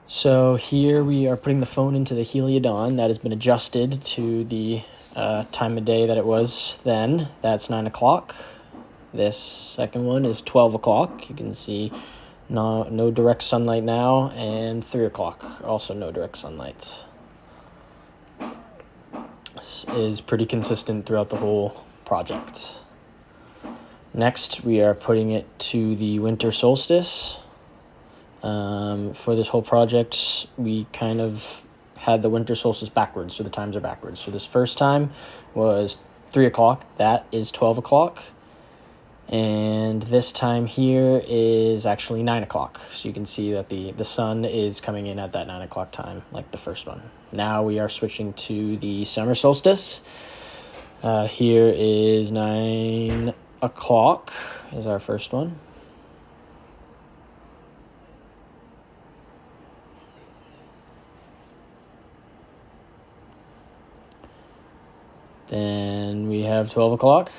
So here we are putting the phone into the Heliodon that has been adjusted to the time of day that it was then. That's 9 o'clock. This second one is 12 o'clock. You can see no direct sunlight now, and 3 o'clock, also no direct sunlight. This is pretty consistent throughout the whole project. Next, we are putting it to the winter solstice. For this whole project, we kind of had the winter solstice backwards, so the times are backwards. So this first time was 3 o'clock, that is 12 o'clock. And this time here is actually 9 o'clock. So you can see that the sun is coming in at that 9 o'clock time, like the first one. Now we are switching to the summer solstice. Here is 9 o'clock is our first one. Then we have 12 o'clock.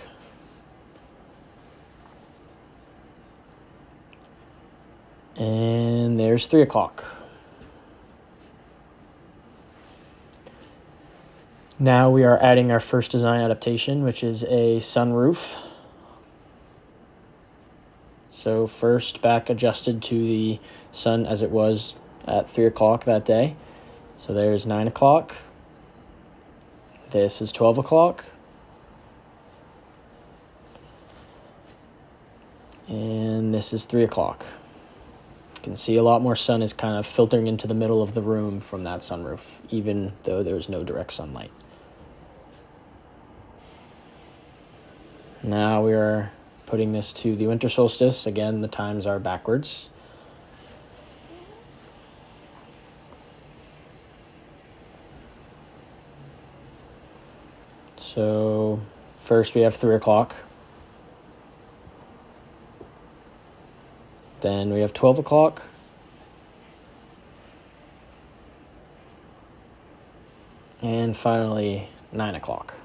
And there's 3 o'clock. Now we are adding our first design adaptation, which is a sunroof. So first back adjusted to the sun as it was at 3 o'clock that day. So there's 9 o'clock. This is 12 o'clock. And this is 3 o'clock. You can see a lot more sun is kind of filtering into the middle of the room from that sunroof, even though there's no direct sunlight. Now we are putting this to the winter solstice. Again, the times are backwards. So first we have 3 o'clock. Then we have 12 o'clock. And finally, 9 o'clock.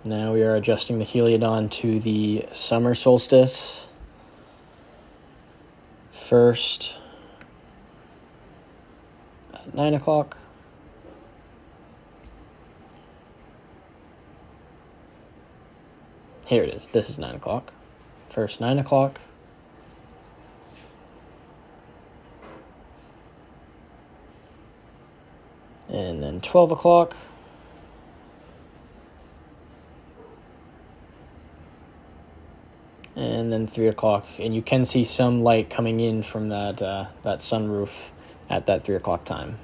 Now we are adjusting the Heliodon to the summer solstice. First, at 9 o'clock. Here it is. This is 9 o'clock. First 9 o'clock. And then 12 o'clock. And then 3 o'clock. And you can see some light coming in from that sunroof at that 3 o'clock time.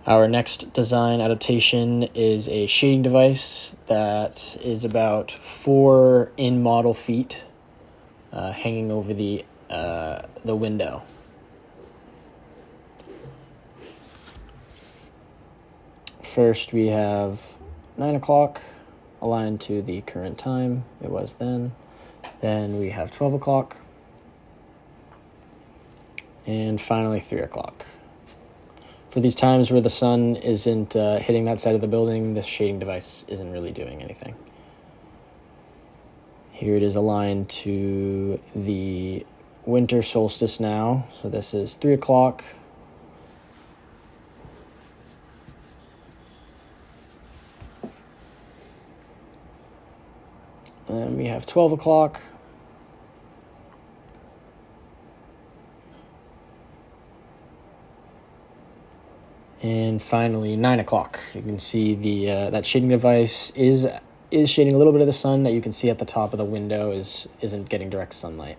Our next design adaptation is a shading device that is about 4 in-model feet hanging over the window. First, we have 9 o'clock aligned to the current time it was then. Then we have 12 o'clock. And finally, 3 o'clock. For these times where the sun isn't hitting that side of the building, this shading device isn't really doing anything. Here it is aligned to the winter solstice now. So this is 3 o'clock. Then we have 12 o'clock. And finally, 9 o'clock. You can see that shading device is shading a little bit of the sun that you can see at the top of the window isn't getting direct sunlight.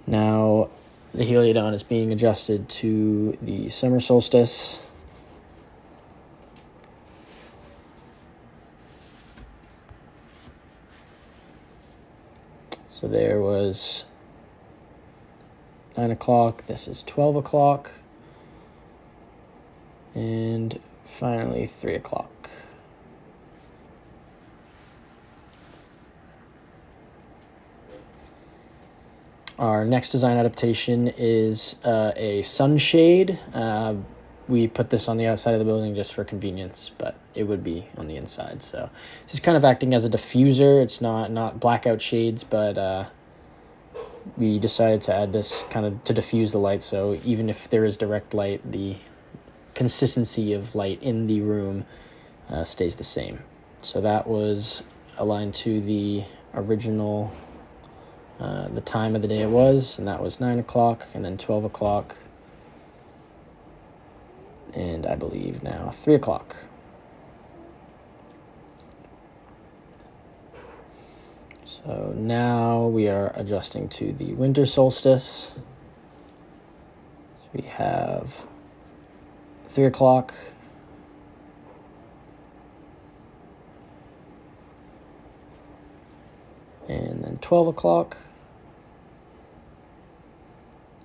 Now, the Heliodon is being adjusted to the summer solstice. So there was 9 o'clock. This is 12 o'clock. And finally, 3 o'clock. Our next design adaptation is a sunshade. we put this on the outside of the building just for convenience, but it would be on the inside. So this is kind of acting as a diffuser. It's not blackout shades, but we decided to add this kind of to diffuse the light. So even if there is direct light, the consistency of light in the room stays the same. So that was aligned to the original, the time of the day it was, and that was 9 o'clock, and then 12 o'clock, and I believe now 3 o'clock. So now we are adjusting to the winter solstice. So we have 3 o'clock, and then 12 o'clock,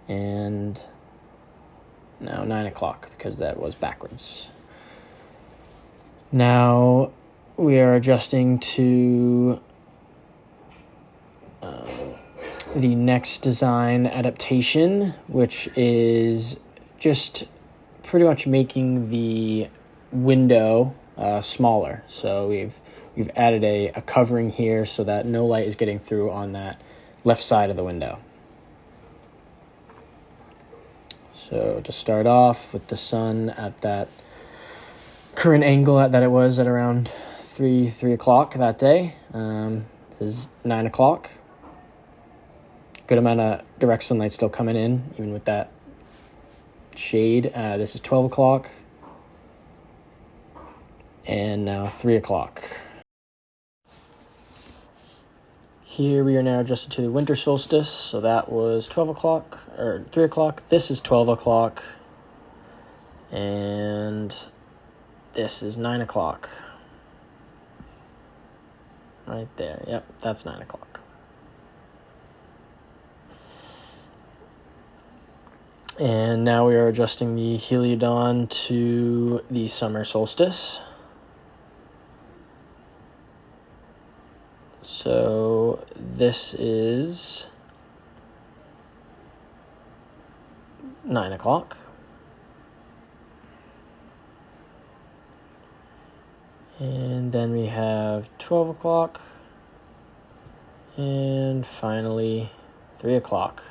and now 9 o'clock, because that was backwards. Now we are adjusting to the next design adaptation, which is just pretty much making the window smaller. So we've added a covering here so that no light is getting through on that left side of the window. So to start off with the sun at that current angle that it was at around 3 o'clock that day. This is 9 o'clock. Good amount of direct sunlight still coming in, even with that shade. This is 12 o'clock. And now 3 o'clock. Here we are now adjusted to the winter solstice. So that was 12 o'clock, or 3 o'clock. This is 12 o'clock. And this is 9 o'clock. Right there. Yep, that's 9 o'clock. And now we are adjusting the Heliodon to the summer solstice. So this is 9 o'clock. And then we have 12 o'clock. And finally 3 o'clock.